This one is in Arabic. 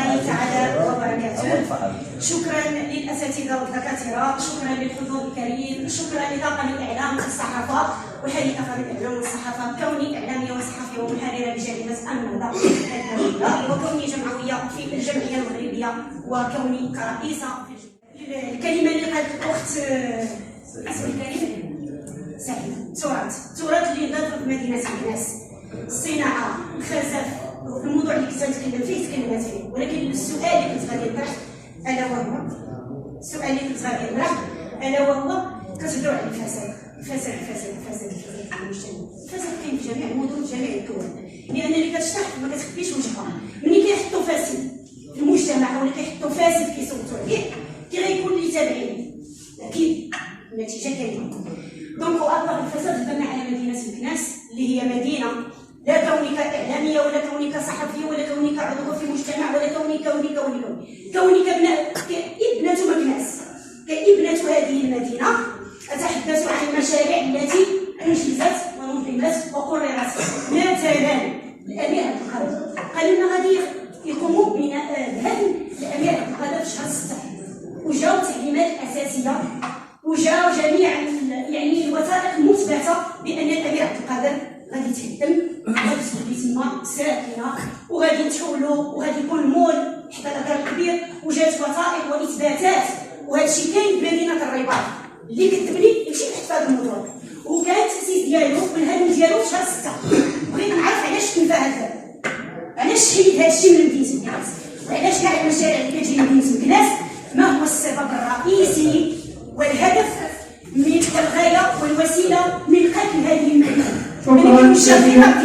الله تعالى وبركاته. شكرا للاساتذه والدكاتره، شكرا للحضور الكريم، شكرا لطاقم الاعلام والصحافه وحي طاقم الاعلام والصحافه. كوني اعلاميه وصحفيه ومحرره بجريده النهضه الدوليه، وكوني جمعويه في الجمعيه المغربيه، وكوني كرئيسه في الكلمه اللي قالت الاخت اسمي الكريم سعيده تراث اللي ضاف في مدينه مكناس، الصناعه، الخزف، الموضوع اللي كنت نتكلم فيه تكلمت فيه، ولكن السؤال اللي كنت غادي نطرح الا وهو كتهضروا على الفساد في المجتمع. الفساد كاين في جميع المدن في جميع الدول، لان اللي كتشرح ما كتخفيش وجهها. ملي كيحطوا فاسد في المجتمع ولا كيحطوا فاسد كيصوتوا عليه غيكون اللي تابعين، اكيد النتيجه كاينه. دونك اطلق الفساد البناء على مدينه مكناس اللي هي مدينه لا كونك اعلاميه ولا كونك صحفيه ولا كونك عضو في مجتمع ولا كونك ابنه مكناس، كابنه هذه المدينه. اتحدث عن المشاريع التي انجزت ونظمت وقررت. مثلا الامير عبد القادر قال لنا غادي يقوموا ببناء هدم الامير عبد القادر في شهر 6، وجاو التعليمات الاساسيه وجاو جميع يعني الوثائق المثبته بان الامير عبد القادر غادي تهدم وغادي تولي تما ساكنه وغادي نتحولوا وغادي يكون مول حتى الدار الكبير، وجات وثائق واثباتات. وهذا الشيء كاين في مدينه الرباط اللي كتبني يمشي تحت هذا الموضوع، وكان التاسيس ديالو والهدم ديالو في شهر 6. بغيت نعرف علاش تنفى هذا الباب، علاش حيد هذا الشيء من مدينه مكناس، وعلاش كاع المشاريع اللي كتجي من مدينه مكناس ما هو السبب الرئيسي والهدف من الغايه والوسيله من قتل هذه المدينه. شكرا.